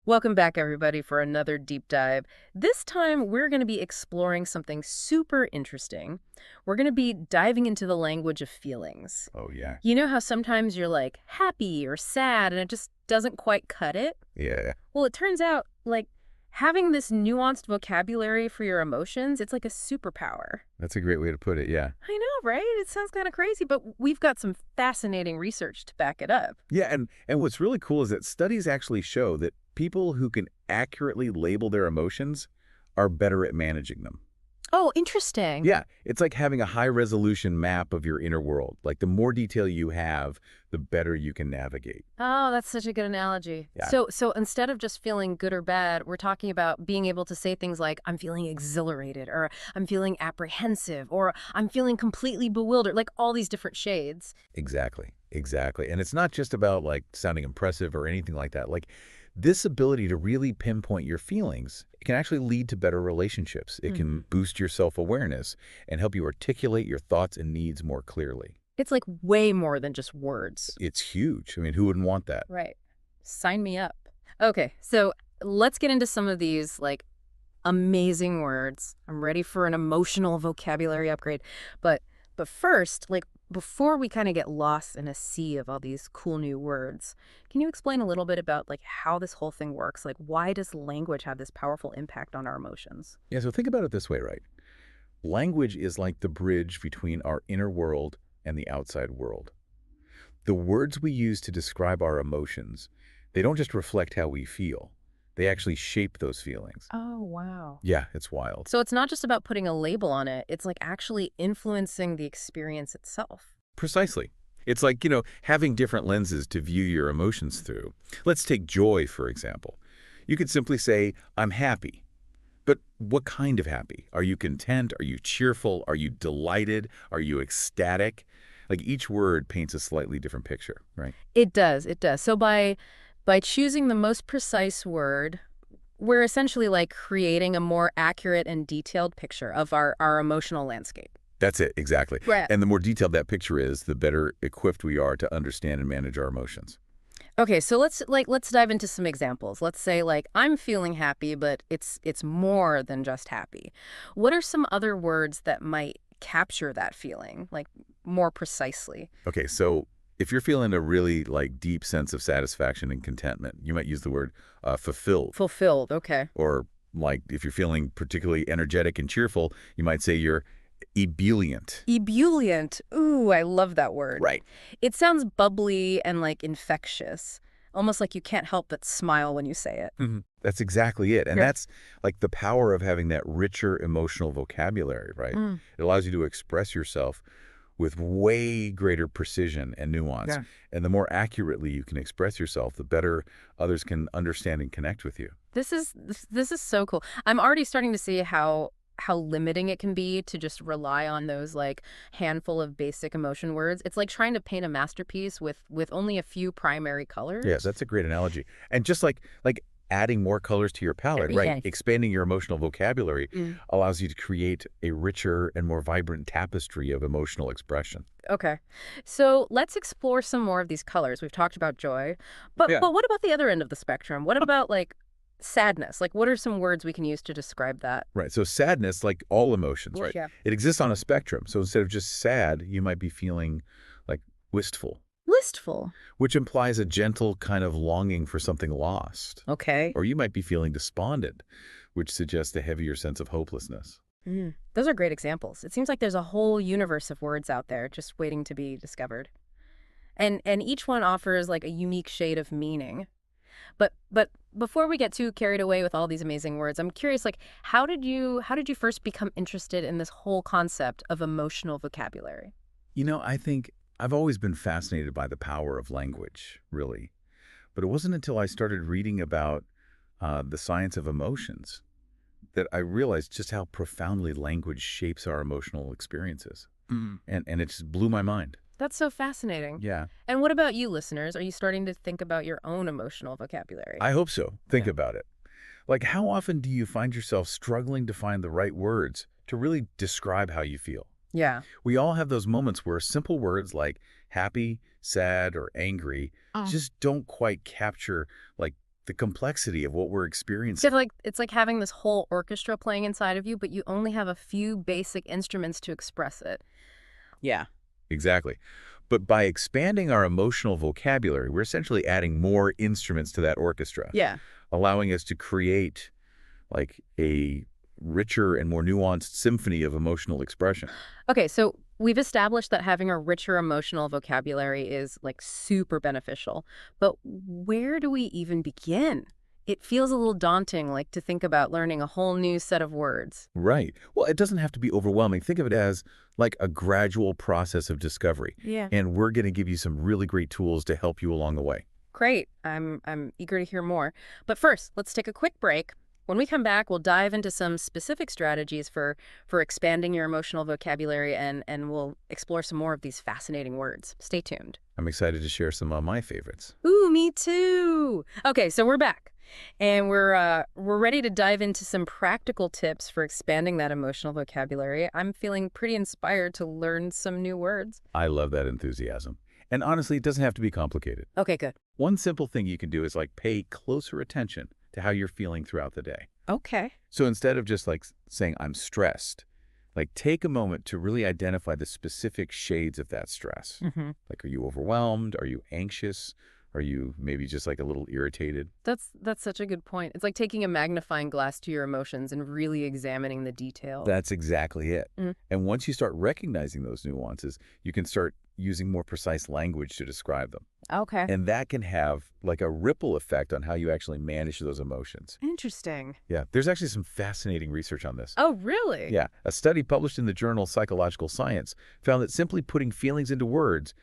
Welcome back, everybody, for another deep dive. This time, we're going to be exploring something super interesting. We're going to be diving into the language of feelings. Oh, yeah. You know how sometimes you're like happy or sad and it just doesn't quite cut it? Yeah. Well, it turns out, having this nuanced vocabulary for your emotions, it's like a superpower. That's a great way to put it. Yeah. I know, right? It sounds kind of crazy, but we've got some fascinating research to back it up. Yeah. And what's really cool is that studies actually show that people who can accurately label their emotions are better at managing them. Oh, interesting. Yeah. It's like having a high-resolution map of your inner world. Like the more detail you have, the better you can navigate. Oh, that's such a good analogy. Yeah. So instead of just feeling good or bad, we're talking about being able to say things like, I'm feeling exhilarated, or I'm feeling apprehensive, or I'm feeling completely bewildered, like all these different shades. Exactly. Exactly. And it's not just about like sounding impressive or anything like that. Like this ability to really pinpoint your feelings can actually lead to better relationships. It can boost your self-awareness and help you articulate your thoughts and needs more clearly. It's like way more than just words. It's huge. I mean, who wouldn't want that? Right. Sign me up. Okay, so let's get into some of these, amazing words. I'm ready for an emotional vocabulary upgrade. But first, before we kind of get lost in a sea of all these cool new words, can you explain a little bit about how this whole thing works? Like, why does language have this powerful impact on our emotions? Yeah, so think about it this way, right? Language is like the bridge between our inner world and the outside world. The words we use to describe our emotions, they don't just reflect how we feel. They actually shape those feelings. Oh, wow. Yeah, it's wild. So it's not just about putting a label on it. It's actually influencing the experience itself. Precisely. It's like, having different lenses to view your emotions through. Let's take joy, for example. You could simply say, I'm happy. But what kind of happy? Are you content? Are you cheerful? Are you delighted? Are you ecstatic? Like each word paints a slightly different picture, right? It does. It does. So by choosing the most precise word, we're essentially creating a more accurate and detailed picture of our emotional landscape. That's it, exactly. Right. And the more detailed that picture is, the better equipped we are to understand and manage our emotions. Okay, so let's dive into some examples. Let's say I'm feeling happy, but it's more than just happy. What are some other words that might capture that feeling more precisely? Okay, so if you're feeling a really deep sense of satisfaction and contentment, you might use the word fulfilled. Fulfilled, okay. Or if you're feeling particularly energetic and cheerful, you might say you're ebullient. Ebullient. Ooh, I love that word. Right. It sounds bubbly and infectious, almost like you can't help but smile when you say it. That's exactly it. And Yeah. that's the power of having that richer emotional vocabulary, right? It allows you to express yourself with way greater precision and nuance. Yeah. And the more accurately you can express yourself, the better others can understand and connect with you. This is so cool. I'm already starting to see how limiting it can be to just rely on those handful of basic emotion words. It's like trying to paint a masterpiece with only a few primary colors. Yes, that's a great analogy. And just like adding more colors to your palette, right? Yes. Expanding your emotional vocabulary allows you to create a richer and more vibrant tapestry of emotional expression. Okay. So let's explore some more of these colors. We've talked about joy, but Yeah. but what about the other end of the spectrum? What about sadness? What are some words we can use to describe that? Right. So sadness, like all emotions, right? Yeah. It exists on a spectrum. So instead of just sad, you might be feeling wistful, Listful. which implies a gentle kind of longing for something lost. Okay. Or you might be feeling despondent, which suggests a heavier sense of hopelessness. Those are great examples. It seems like there's a whole universe of words out there just waiting to be discovered. And each one offers a unique shade of meaning. But before we get too carried away with all these amazing words, I'm curious how did you first become interested in this whole concept of emotional vocabulary? I think I've always been fascinated by the power of language, really. But it wasn't until I started reading about the science of emotions that I realized just how profoundly language shapes our emotional experiences. And it just blew my mind. That's so fascinating. Yeah. And what about you, listeners? Are you starting to think about your own emotional vocabulary? I hope so. Think Yeah. about it. How often do you find yourself struggling to find the right words to really describe how you feel? Yeah. We all have those moments where simple words like happy, sad, or angry just don't quite capture the complexity of what we're experiencing. It's like having this whole orchestra playing inside of you, but you only have a few basic instruments to express it. Yeah. Exactly. But by expanding our emotional vocabulary, we're essentially adding more instruments to that orchestra, Yeah. allowing us to create like a richer and more nuanced symphony of emotional expression. Okay, so we've established that having a richer emotional vocabulary is like super beneficial, but where do we even begin? It feels a little daunting, like to think about learning a whole new set of words. Right. Well, it doesn't have to be overwhelming. Think of it as like a gradual process of discovery. Yeah. And we're going to give you some really great tools to help you along the way. Great. I'm eager to hear more. But first, let's take a quick break. When we come back, we'll dive into some specific strategies for expanding your emotional vocabulary and we'll explore some more of these fascinating words. Stay tuned. I'm excited to share some of my favorites. Ooh, me too. Okay, so we're back. And we're ready to dive into some practical tips for expanding that emotional vocabulary. I'm feeling pretty inspired to learn some new words. I love that enthusiasm. And honestly, it doesn't have to be complicated. Okay, good. One simple thing you can do is like pay closer attention to how you're feeling throughout the day. Okay. So instead of just like saying I'm stressed, like take a moment to really identify the specific shades of that stress. Mm-hmm. Like, are you overwhelmed? Are you anxious? Are you maybe just like a little irritated? That's such a good point. It's like taking a magnifying glass to your emotions and really examining the details. That's exactly it. Mm. And once you start recognizing those nuances, you can start using more precise language to describe them. Okay. And that can have like a ripple effect on how you actually manage those emotions. Interesting. Yeah, there's actually some fascinating research on this. Oh, really? Yeah, a study published in the journal Psychological Science found that simply putting feelings into words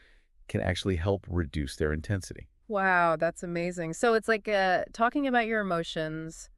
can actually help reduce their intensity. Wow, that's amazing. So it's like talking about your emotions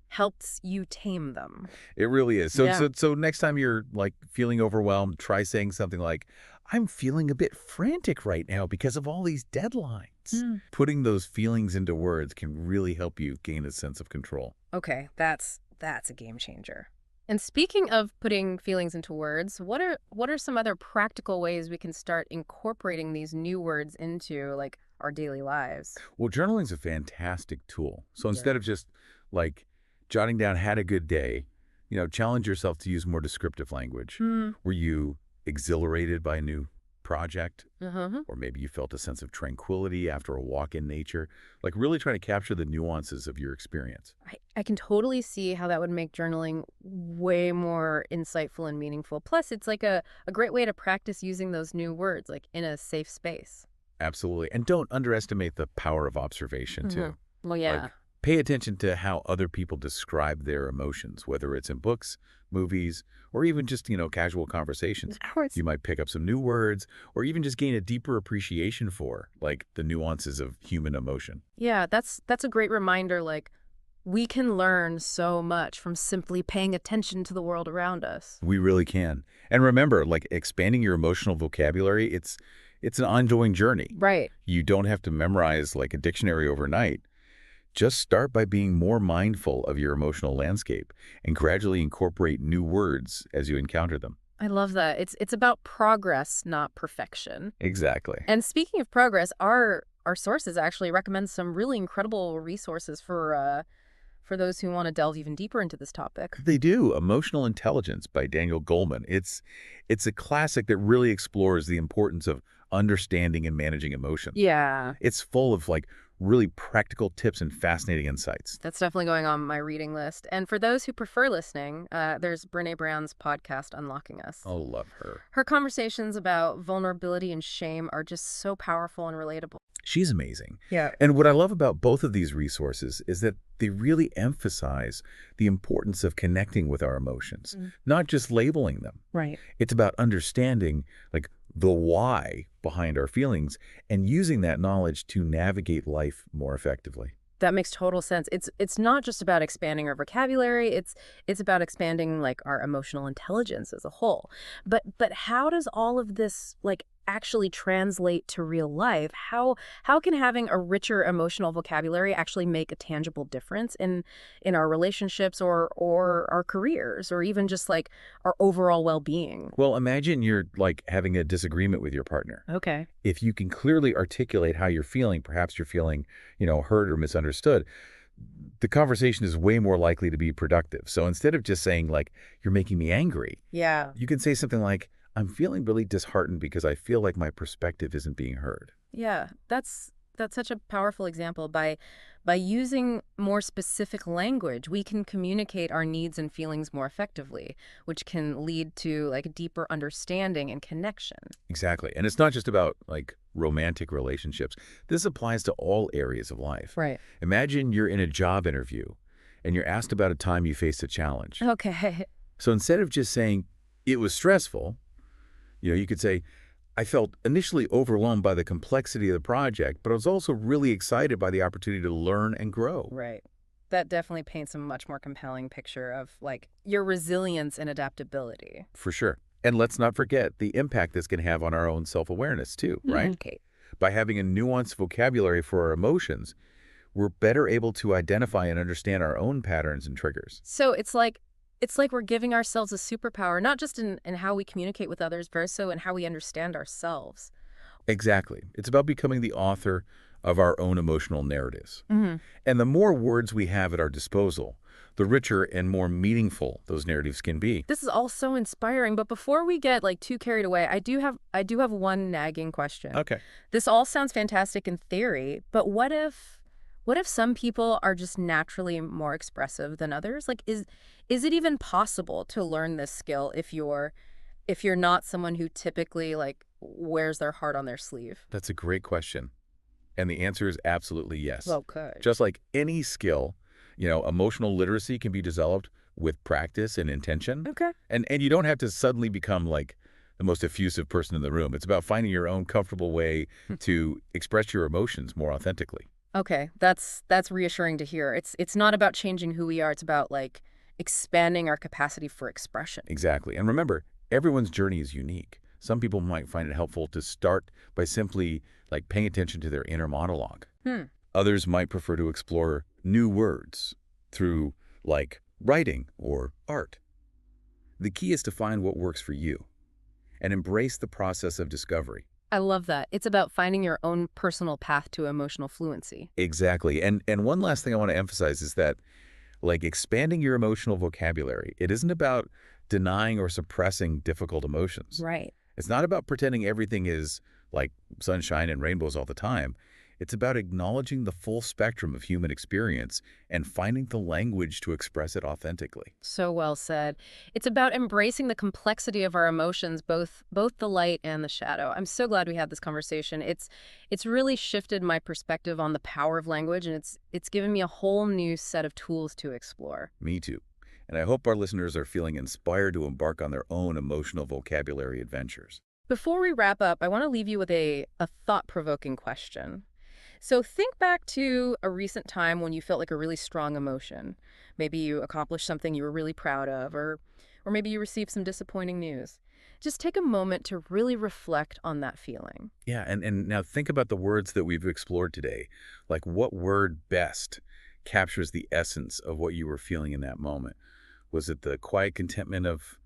helps you tame them. It really is. So, Yeah. so next time you're like feeling overwhelmed, try saying something like, I'm feeling a bit frantic right now because of all these deadlines. Mm. Putting those feelings into words can really help you gain a sense of control. Okay, that's a game changer. And speaking of putting feelings into words, what are some other practical ways we can start incorporating these new words into like our daily lives? Well, journaling is a fantastic tool. So Yeah. instead of just like jotting down had a good day, challenge yourself to use more descriptive language. Hmm. Were you exhilarated by a new project? Uh-huh. Or maybe you felt a sense of tranquility after a walk in nature? Like really try to capture the nuances of your experience. I can totally see how that would make journaling way more insightful and meaningful. Plus, it's like a great way to practice using those new words, like in a safe space. Absolutely. And don't underestimate the power of observation, too. Mhm. Well, yeah. Like, pay attention to how other people describe their emotions, whether it's in books, movies, or even just, casual conversations. Of course. You might pick up some new words or even just gain a deeper appreciation for, like, the nuances of human emotion. Yeah, that's a great reminder. Like, we can learn so much from simply paying attention to the world around us. We really can. And remember, like, expanding your emotional vocabulary, it's an ongoing journey. Right. You don't have to memorize, like, a dictionary overnight. Just start by being more mindful of your emotional landscape and gradually incorporate new words as you encounter them. I love that. It's about progress, not perfection. Exactly. And speaking of progress, our sources actually recommend some really incredible resources for those who want to delve even deeper into this topic. They do. Emotional Intelligence by Daniel Goleman. It's a classic that really explores the importance of understanding and managing emotions. Yeah, It's full of like really practical tips and fascinating insights. that's definitely going on my reading list. And for those who prefer listening, there's Brene Brown's podcast, Unlocking Us. Oh, love her. Her conversations about vulnerability and shame are just so powerful and relatable. She's amazing. Yeah. And what I love about both of these resources is that they really emphasize the importance of connecting with our emotions, not just labeling them. Right. It's about understanding like the why behind our feelings and using that knowledge to navigate life more effectively. That makes total sense. It's not just about expanding our vocabulary. It's about expanding like our emotional intelligence as a whole. But how does all of this like actually translate to real life? How can having a richer emotional vocabulary actually make a tangible difference in our relationships or our careers or even just like our overall well-being? Well, imagine you're like having a disagreement with your partner. Okay. If you can clearly articulate how you're feeling, perhaps you're feeling, hurt or misunderstood, the conversation is way more likely to be productive. So instead of just saying, like, you're making me angry, Yeah. you can say something like, I'm feeling really disheartened because I feel like my perspective isn't being heard. Yeah, that's such a powerful example. By using more specific language, we can communicate our needs and feelings more effectively, which can lead to like deeper understanding and connection. Exactly. And it's not just about like romantic relationships. This applies to all areas of life. Right. Imagine you're in a job interview and you're asked about a time you faced a challenge. Okay. So instead of just saying it was stressful, you could say, I felt initially overwhelmed by the complexity of the project, but I was also really excited by the opportunity to learn and grow. Right. That definitely paints a much more compelling picture of like your resilience and adaptability. For sure. And let's not forget the impact this can have on our own self-awareness too, right? Okay. By having a nuanced vocabulary for our emotions, we're better able to identify and understand our own patterns and triggers. So it's like we're giving ourselves a superpower, not just in how we communicate with others, but also in how we understand ourselves. Exactly. It's about becoming the author of our own emotional narratives. Hmm. And the more words we have at our disposal, the richer and more meaningful those narratives can be. This is all so inspiring, but before we get like too carried away, I do have one nagging question. Okay. This all sounds fantastic in theory, but what if some people are just naturally more expressive than others? Like is it even possible to learn this skill if you're not someone who typically like wears their heart on their sleeve? That's a great question. And the answer is absolutely yes. Well, good. Just like any skill, emotional literacy can be developed with practice and intention. Okay. And you don't have to suddenly become like the most effusive person in the room. It's about finding your own comfortable way to express your emotions more authentically. Okay, that's reassuring to hear. It's not about changing who we are, it's about like expanding our capacity for expression. Exactly. And remember, everyone's journey is unique. Some people might find it helpful to start by simply like paying attention to their inner monologue. Hmm. Others might prefer to explore new words through like writing or art. The key is to find what works for you and embrace the process of discovery. I love that. It's about finding your own personal path to emotional fluency. Exactly. And one last thing I want to emphasize is that like expanding your emotional vocabulary, it isn't about denying or suppressing difficult emotions. Right. It's not about pretending everything is like sunshine and rainbows all the time. It's about acknowledging the full spectrum of human experience and finding the language to express it authentically. So well said. It's about embracing the complexity of our emotions, both the light and the shadow. I'm so glad we had this conversation. It's really shifted my perspective on the power of language, and it's given me a whole new set of tools to explore. Me too. And I hope our listeners are feeling inspired to embark on their own emotional vocabulary adventures. Before we wrap up, I want to leave you with a thought-provoking question. So think back to a recent time when you felt like a really strong emotion. Maybe you accomplished something you were really proud of, or maybe you received some disappointing news. Just take a moment to really reflect on that feeling. Yeah, and now think about the words that we've explored today. Like what word best captures the essence of what you were feeling in that moment? Was it the quiet contentment of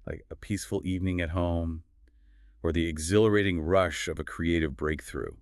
like a peaceful evening at home, or the exhilarating rush of a creative breakthrough,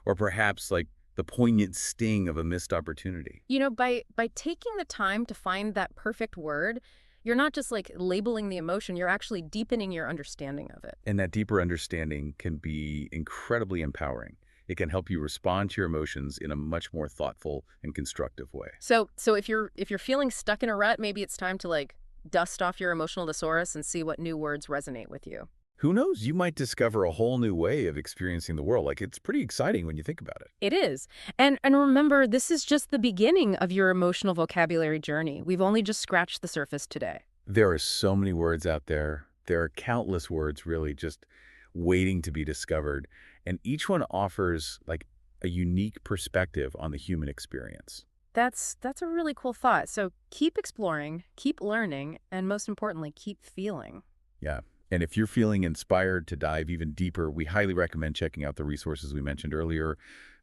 or perhaps like the poignant sting of a missed opportunity? You know, by taking the time to find that perfect word, you're not just like labeling the emotion, you're actually deepening your understanding of it. And that deeper understanding can be incredibly empowering. It can help you respond to your emotions in a much more thoughtful and constructive way. So if you're feeling stuck in a rut, maybe it's time to like dust off your emotional thesaurus and see what new words resonate with you. Who knows? You might discover a whole new way of experiencing the world. Like, it's pretty exciting when you think about it. It is. And remember, this is just the beginning of your emotional vocabulary journey. We've only just scratched the surface today. There are so many words out there. There are countless words really just waiting to be discovered. And each one offers like a unique perspective on the human experience. That's a really cool thought. So keep exploring, keep learning, and most importantly, keep feeling. Yeah. And if you're feeling inspired to dive even deeper, we highly recommend checking out the resources we mentioned earlier.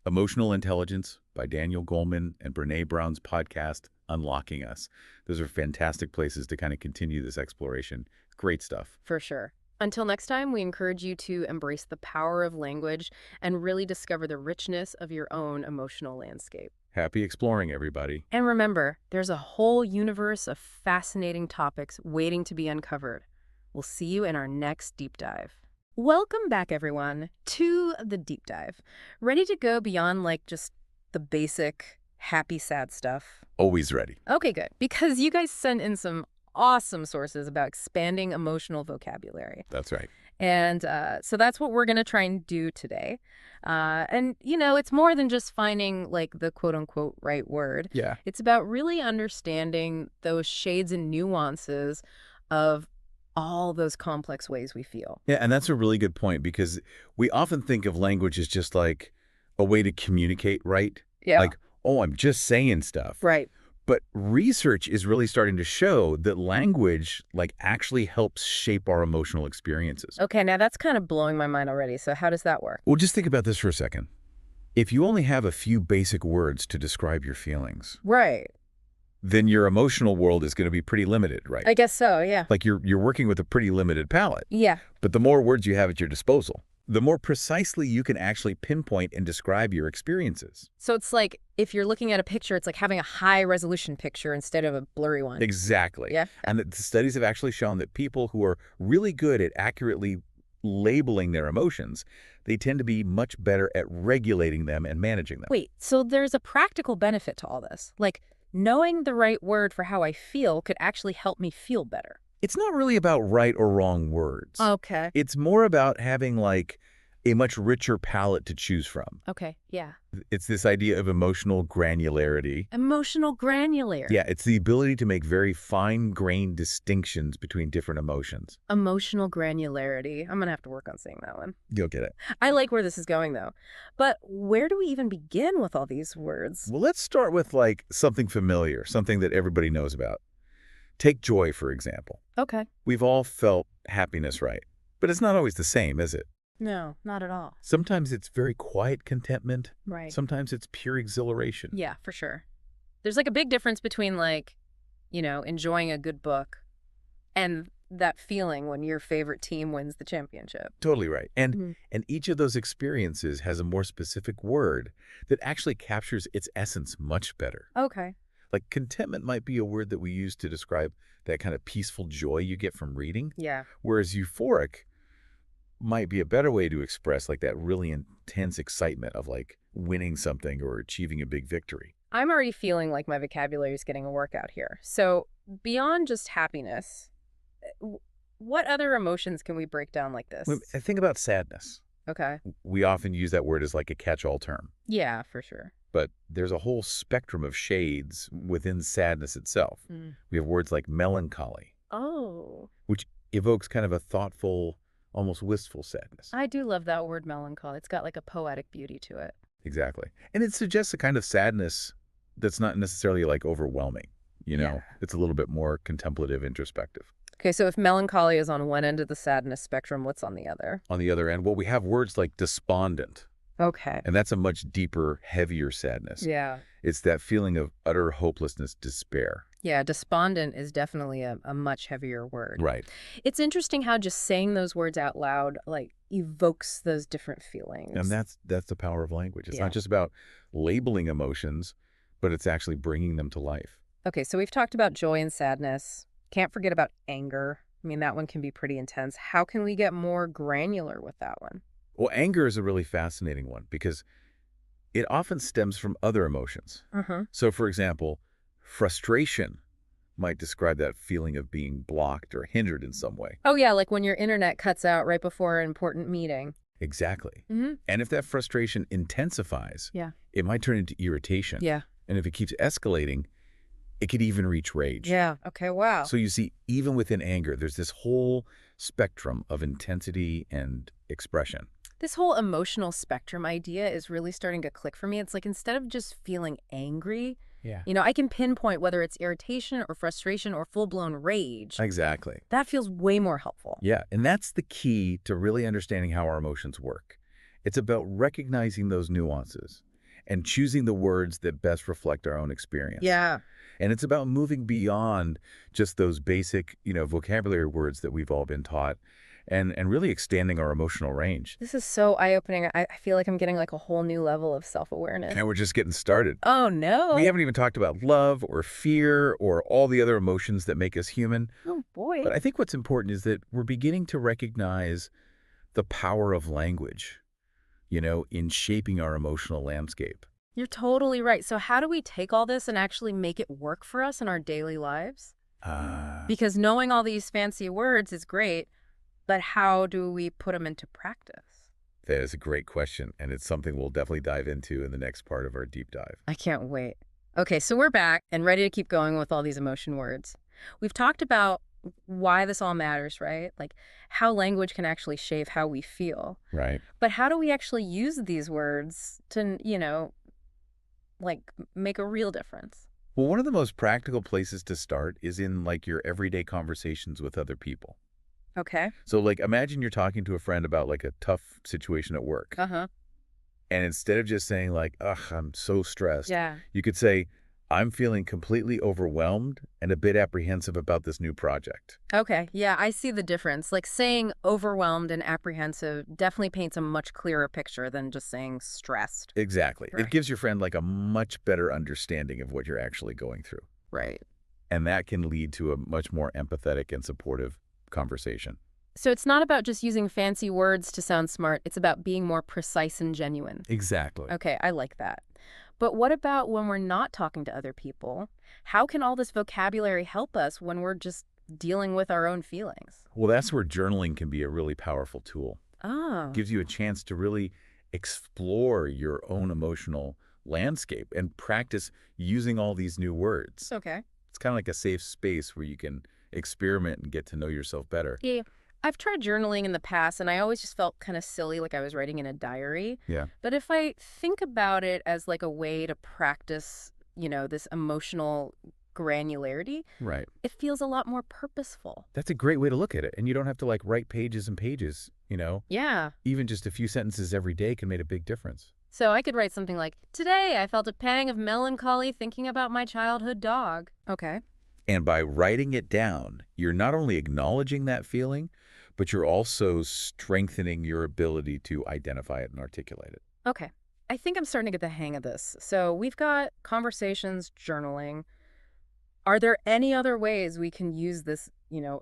Emotional Intelligence by Daniel Goleman and Brene Brown's podcast, Unlocking Us. Those are fantastic places to kind of continue this exploration. Great stuff. For sure. Until next time, we encourage you to embrace the power of language and really discover the richness of your own emotional landscape. Happy exploring, everybody. And remember, there's a whole universe of fascinating topics waiting to be uncovered. We'll see you in our next deep dive. Welcome back, everyone, to the deep dive. Ready to go beyond just the basic happy, sad stuff? Always ready. Okay, good. Because you guys sent in some awesome sources about expanding emotional vocabulary. That's right. And so that's what we're going to try and do today. It's more than just finding the quote unquote right word. Yeah. It's about really understanding those shades and nuances of all those complex ways we feel. Yeah, and that's a really good point because we often think of language as just like a way to communicate, right? Yeah. Like, oh, I'm just saying stuff. Right. But research is really starting to show that language actually helps shape our emotional experiences. Okay, now that's kind of blowing my mind already. So how does that work? Well, just think about this for a second. If you only have a few basic words to describe your feelings, Right. then your emotional world is going to be pretty limited, right? I guess so, yeah. Like you're working with a pretty limited palette. Yeah. But the more words you have at your disposal, the more precisely you can actually pinpoint and describe your experiences. So it's like if you're looking at a picture, it's like having a high-resolution picture instead of a blurry one. Exactly. Yeah. And the studies have actually shown that people who are really good at accurately labeling their emotions, they tend to be much better at regulating them and managing them. Wait, so there's a practical benefit to all this. Like, knowing the right word for how I feel could actually help me feel better. It's not really about right or wrong words. Okay. It's more about having a much richer palette to choose from. Okay, yeah. It's this idea of emotional granularity. Emotional granularity. Yeah, it's the ability to make very fine-grained distinctions between different emotions. Emotional granularity. I'm going to have to work on saying that one. You'll get it. I like where this is going, though. But where do we even begin with all these words? Well, let's start with something familiar, something that everybody knows about. Take joy, for example. Okay. We've all felt happiness, right? But it's not always the same, is it? No, not at all. Sometimes it's very quiet contentment. Right. Sometimes it's pure exhilaration. Yeah, for sure. There's a big difference between enjoying a good book and that feeling when your favorite team wins the championship. Totally right. And Mhm. and each of those experiences has a more specific word that actually captures its essence much better. Okay. Like contentment might be a word that we use to describe that kind of peaceful joy you get from reading, Yeah. whereas euphoric might be a better way to express that really intense excitement of winning something or achieving a big victory. I'm already feeling like my vocabulary is getting a workout here. So beyond just happiness, what other emotions can we break down like this? I think about sadness. Okay. We often use that word as a catch-all term, Yeah, for sure. but there's a whole spectrum of shades within sadness itself. Mm. We have words like melancholy, Oh, which evokes kind of a thoughtful, almost wistful sadness. I do love that word melancholy. It's got a poetic beauty to it. Exactly. And it suggests a kind of sadness that's not necessarily overwhelming. Yeah. It's a little bit more contemplative, introspective. Okay, so if melancholy is on one end of the sadness spectrum, what's on the other? On the other end, well, we have words like despondent, Okay. and that's a much deeper, heavier sadness. Yeah. It's that feeling of utter hopelessness, despair. Yeah, despondent is definitely a much heavier word. Right. It's interesting how just saying those words out loud, evokes those different feelings. And that's the power of language. It's Yeah. not just about labeling emotions, but it's actually bringing them to life. Okay, so we've talked about joy and sadness. Can't forget about anger. I mean, that one can be pretty intense. How can we get more granular with that one? Well, anger is a really fascinating one because it often stems from other emotions. Uh-huh. So, for example, frustration might describe that feeling of being blocked or hindered in some way. Oh, yeah, like when your internet cuts out right before an important meeting. Exactly. Mm-hmm. And if that frustration intensifies, Yeah. it might turn into irritation. Yeah. And if it keeps escalating, it could even reach rage. Yeah. Okay, wow. So you see, even within anger, there's this whole spectrum of intensity and expression. This whole emotional spectrum idea is really starting to click for me. It's instead of just feeling angry, Yeah. I can pinpoint whether it's irritation or frustration or full-blown rage. Exactly. That feels way more helpful. Yeah, and that's the key to really understanding how our emotions work. It's about recognizing those nuances and choosing the words that best reflect our own experience. Yeah. And it's about moving beyond just those basic, vocabulary words that we've all been taught and really expanding our emotional range. This is so eye-opening. I feel like I'm getting like a whole new level of self-awareness. And we're just getting started. Oh, We no. haven't even talked about love or fear or all the other emotions that make us human. Oh, boy. But I think what's important is that we're beginning to recognize the power of language, in shaping our emotional landscape. You're totally right. So how do we take all this and actually make it work for us in our daily lives? Ah, Because knowing all these fancy words is great, but how do we put them into practice? that is a great question, and it's something we'll definitely dive into in the next part of our deep dive. I can't wait. Okay, so we're back and ready to keep going with all these emotion words. We've talked about why this all matters, right? Like how language can actually shape how we feel. Right. But how do we actually use these words to, make a real difference? Well, one of the most practical places to start is in like your everyday conversations with other people. Okay. So like imagine you're talking to a friend about like a tough situation at work. Uh-huh. And instead of just saying like, ugh, I'm so stressed, Yeah. you could say, I'm feeling completely overwhelmed and a bit apprehensive about this new project. Okay. Yeah, I see the difference. Like saying overwhelmed and apprehensive definitely paints a much clearer picture than just saying stressed. Exactly. It Right. gives your friend like a much better understanding of what you're actually going through. Right. And that can lead to a much more empathetic and supportive conversation. So it's not about just using fancy words to sound smart. It's about being more precise and genuine. Exactly. Okay, I like that. But what about when we're not talking to other people? How can all this vocabulary help us when we're just dealing with our own feelings? Well, that's where journaling can be a really powerful tool. Oh, Gives you a chance to really explore your own emotional landscape and practice using all these new words. okay. It's kind of like a safe space where you can experiment and get to know yourself better. Yeah, I've tried journaling in the past, and I always just felt kind of silly, like I was writing in a diary. Yeah. But if I think about it as like a way to practice, this emotional granularity, Right. it feels a lot more purposeful. That's a great way to look at it. And you don't have to like write pages and pages. Yeah. Even just a few sentences every day can make a big difference. So I could write something like, Today I felt a pang of melancholy thinking about my childhood dog. Okay. And by writing it down, you're not only acknowledging that feeling, but you're also strengthening your ability to identify it and articulate it. Okay. I think I'm starting to get the hang of this. So we've got conversations, journaling. Are there any other ways we can use this,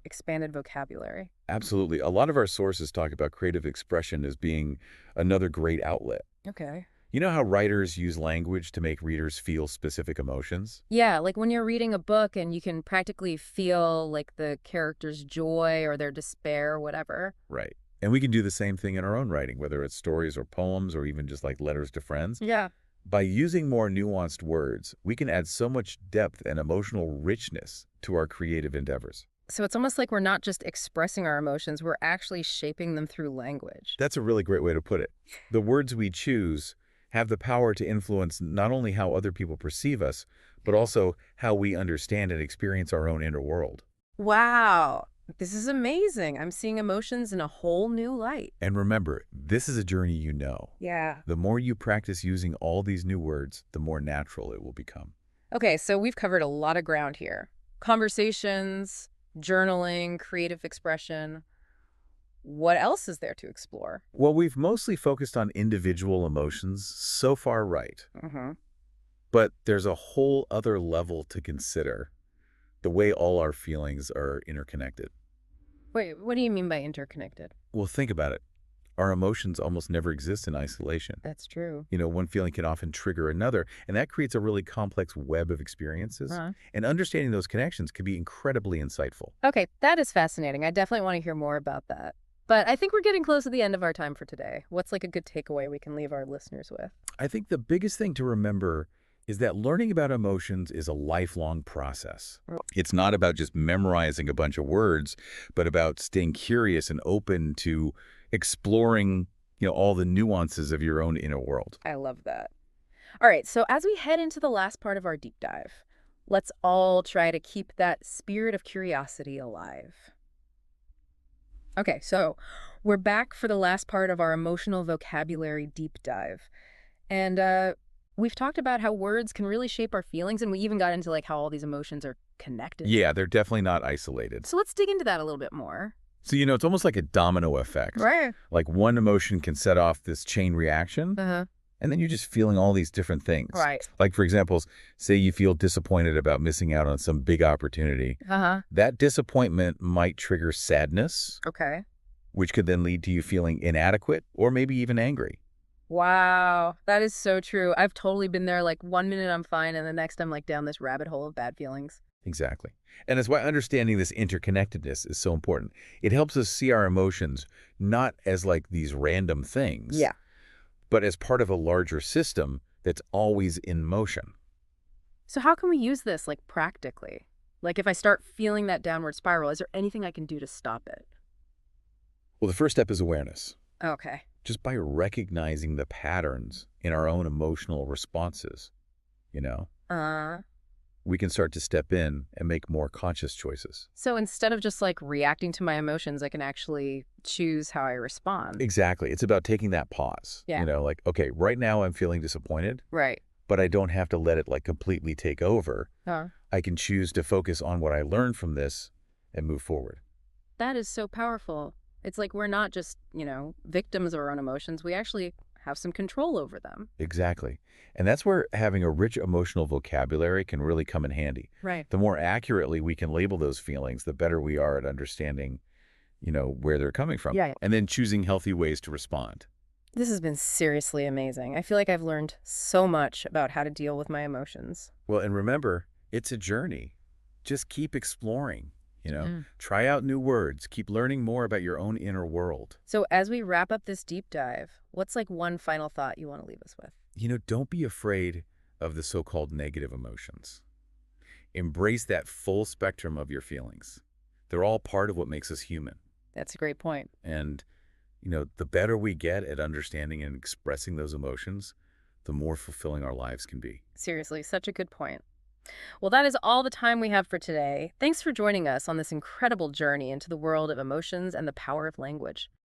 expanded vocabulary? Absolutely. A lot of our sources talk about creative expression as being another great outlet. Okay. You know how writers use language to make readers feel specific emotions? Yeah, like when you're reading a book and you can practically feel like the character's joy or their despair or whatever. Right. And we can do the same thing in our own writing, whether it's stories or poems or even just like letters to friends. Yeah. By using more nuanced words, we can add so much depth and emotional richness to our creative endeavors. So it's almost like we're not just expressing our emotions, we're actually shaping them through language. That's a really great way to put it. The words we choose have the power to influence not only how other people perceive us, but also how we understand and experience our own inner world. Wow. This is amazing. I'm seeing emotions in a whole new light. And remember, this is a journey you know. Yeah. The more you practice using all these new words, the more natural it will become. Okay, so we've covered a lot of ground here. Conversations, journaling, creative expression. What else is there to explore? Well, we've mostly focused on individual emotions so far, right? Mm-hmm. But there's a whole other level to consider, the way all our feelings are interconnected. Wait, what do you mean by interconnected? Well, think about it. Our emotions almost never exist in isolation. That's true. One feeling can often trigger another, and that creates a really complex web of experiences. Uh-huh. And understanding those connections can be incredibly insightful. Okay, that is fascinating. I definitely want to hear more about that. But I think we're getting close to the end of our time for today. What's like a good takeaway we can leave our listeners with? I think the biggest thing to remember is that learning about emotions is a lifelong process. Mm. It's not about just memorizing a bunch of words, but about staying curious and open to exploring, all the nuances of your own inner world. I love that. All right, so as we head into the last part of our deep dive, let's all try to keep that spirit of curiosity alive. Okay, so we're back for the last part of our emotional vocabulary deep dive. And we've talked about how words can really shape our feelings, and we even got into like how all these emotions are connected. Yeah, they're definitely not isolated. So let's dig into that a little bit more. So, it's almost like a domino effect. Right. Like one emotion can set off this chain reaction, Uh-huh. and then you're just feeling all these different things. Right. Like, for example, say you feel disappointed about missing out on some big opportunity. Uh-huh. That disappointment might trigger sadness, Okay. which could then lead to you feeling inadequate or maybe even angry. Wow. That is so true. I've totally been there. Like, one minute I'm fine, and the next I'm like down this rabbit hole of bad feelings. Exactly. And that's why understanding this interconnectedness is so important. It helps us see our emotions not as like these random things, Yeah. but as part of a larger system that's always in motion. So how can we use this, like, practically? Like, if I start feeling that downward spiral, is there anything I can do to stop it? Well, the first step is awareness. Okay. Just by recognizing the patterns in our own emotional responses, you know, Uh, we can start to step in and make more conscious choices. so instead of just like reacting to my emotions, I can actually choose how I respond. Exactly. It's about taking that pause. Yeah. Like, okay, right now I'm feeling disappointed, Right. but I don't have to let it like completely take over. Uh, I can choose to focus on what I learned from this and move forward. that is so powerful. It's like we're not just, victims of our own emotions. We actually have some control over them. Exactly. And that's where having a rich emotional vocabulary can really come in handy. Right. The more accurately we can label those feelings, the better we are at understanding, where they're coming from, Yeah. and then choosing healthy ways to respond. This has been seriously amazing. I feel like I've learned so much about how to deal with my emotions. Well, and remember, it's a journey. Just keep exploring, Mm. try out new words, keep learning more about your own inner world. So as we wrap up this deep dive, what's like one final thought you want to leave us with? Don't be afraid of the so-called negative emotions. Embrace that full spectrum of your feelings. They're all part of what makes us human. That's a great point. And, the better we get at understanding and expressing those emotions, the more fulfilling our lives can be. Seriously, such a good point. Well, that is all the time we have for today. Thanks for joining us on this incredible journey into the world of emotions and the power of language.